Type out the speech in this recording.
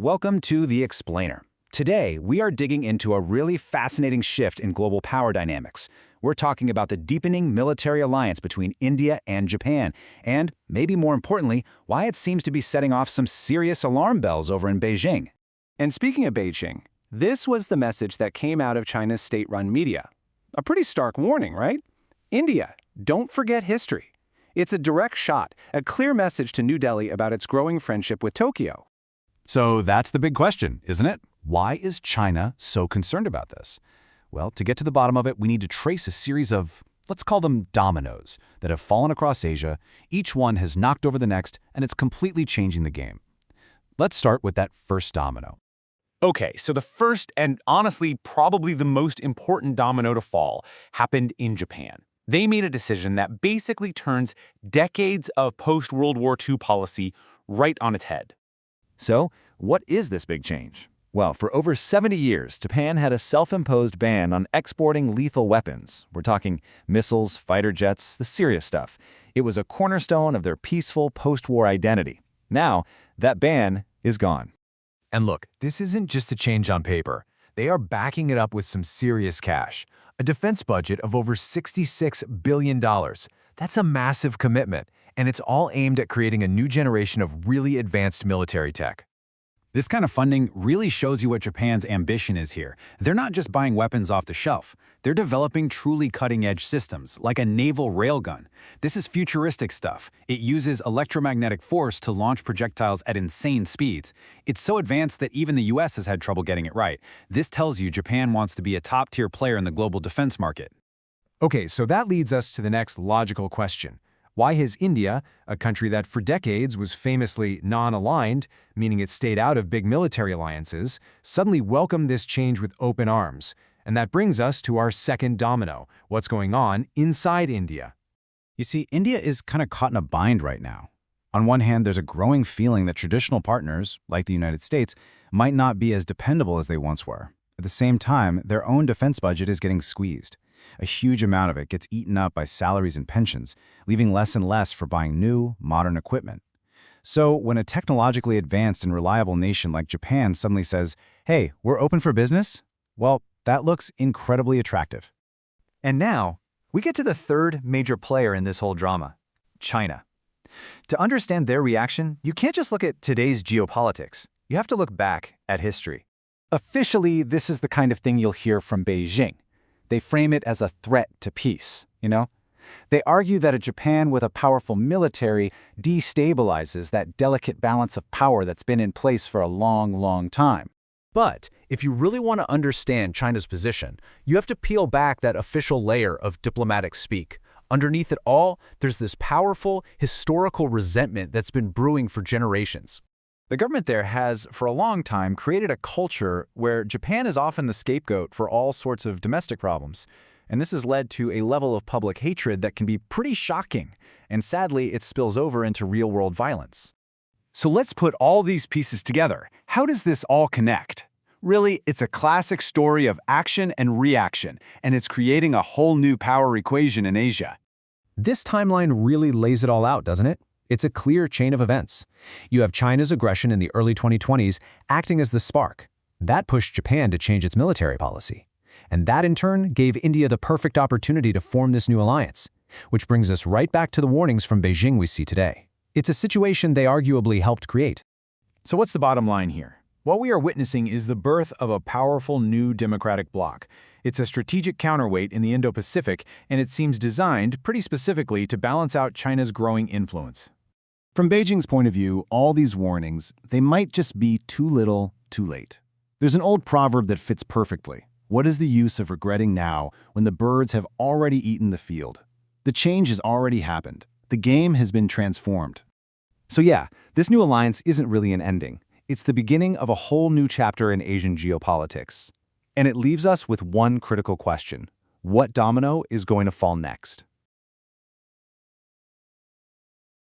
Welcome to The Explainer. Today, we are digging into a really fascinating shift in global power dynamics. We're talking about the deepening military alliance between India and Japan, and, maybe more importantly, why it seems to be setting off some serious alarm bells over in Beijing. And speaking of Beijing, this was the message that came out of China's state-run media. A pretty stark warning, right? India, don't forget history. It's a direct shot, a clear message to New Delhi about its growing friendship with Tokyo. So that's the big question, isn't it? Why is China so concerned about this? Well, to get to the bottom of it, we need to trace a series of, let's call them dominoes, that have fallen across Asia. Each one has knocked over the next, and it's completely changing the game. Let's start with that first domino. Okay, so the first and honestly probably the most important domino to fall happened in Japan. They made a decision that basically turns decades of post-World War II policy right on its head. So, what is this big change? Well, for over 70 years, Japan had a self-imposed ban on exporting lethal weapons. We're talking missiles, fighter jets, the serious stuff. It was a cornerstone of their peaceful post-war identity. Now, that ban is gone. And look, this isn't just a change on paper. They are backing it up with some serious cash. A defense budget of over $66 billion. That's a massive commitment, and it's all aimed at creating a new generation of really advanced military tech. This kind of funding really shows you what Japan's ambition is here. They're not just buying weapons off the shelf. They're developing truly cutting-edge systems, like a naval railgun. This is futuristic stuff. It uses electromagnetic force to launch projectiles at insane speeds. It's so advanced that even the US has had trouble getting it right. This tells you Japan wants to be a top-tier player in the global defense market. Okay, so that leads us to the next logical question. Why has India, a country that for decades was famously non-aligned, meaning it stayed out of big military alliances, suddenly welcomed this change with open arms? And that brings us to our second domino, what's going on inside India. You see, India is kind of caught in a bind right now. On one hand, there's a growing feeling that traditional partners, like the United States, might not be as dependable as they once were. At the same time, their own defense budget is getting squeezed. A huge amount of it gets eaten up by salaries and pensions, leaving less and less for buying new, modern equipment. So when a technologically advanced and reliable nation like Japan suddenly says, hey, we're open for business, well, that looks incredibly attractive. And now, we get to the third major player in this whole drama, China. To understand their reaction, you can't just look at today's geopolitics. You have to look back at history. Officially, this is the kind of thing you'll hear from Beijing. They frame it as a threat to peace, you know? They argue that a Japan with a powerful military destabilizes that delicate balance of power that's been in place for a long, long time. But if you really want to understand China's position, you have to peel back that official layer of diplomatic speak. Underneath it all, there's this powerful, historical resentment that's been brewing for generations. The government there has, for a long time, created a culture where Japan is often the scapegoat for all sorts of domestic problems. And this has led to a level of public hatred that can be pretty shocking. And sadly, it spills over into real-world violence. So let's put all these pieces together. How does this all connect? Really, it's a classic story of action and reaction, and it's creating a whole new power equation in Asia. This timeline really lays it all out, doesn't it? It's a clear chain of events. You have China's aggression in the early 2020s acting as the spark. That pushed Japan to change its military policy. And that, in turn, gave India the perfect opportunity to form this new alliance, which brings us right back to the warnings from Beijing we see today. It's a situation they arguably helped create. So what's the bottom line here? What we are witnessing is the birth of a powerful new democratic bloc. It's a strategic counterweight in the Indo-Pacific, and it seems designed pretty specifically to balance out China's growing influence. From Beijing's point of view, all these warnings, they might just be too little, too late. There's an old proverb that fits perfectly. What is the use of regretting now when the birds have already eaten the field? The change has already happened. The game has been transformed. So yeah, this new alliance isn't really an ending. It's the beginning of a whole new chapter in Asian geopolitics. And it leaves us with one critical question. What domino is going to fall next?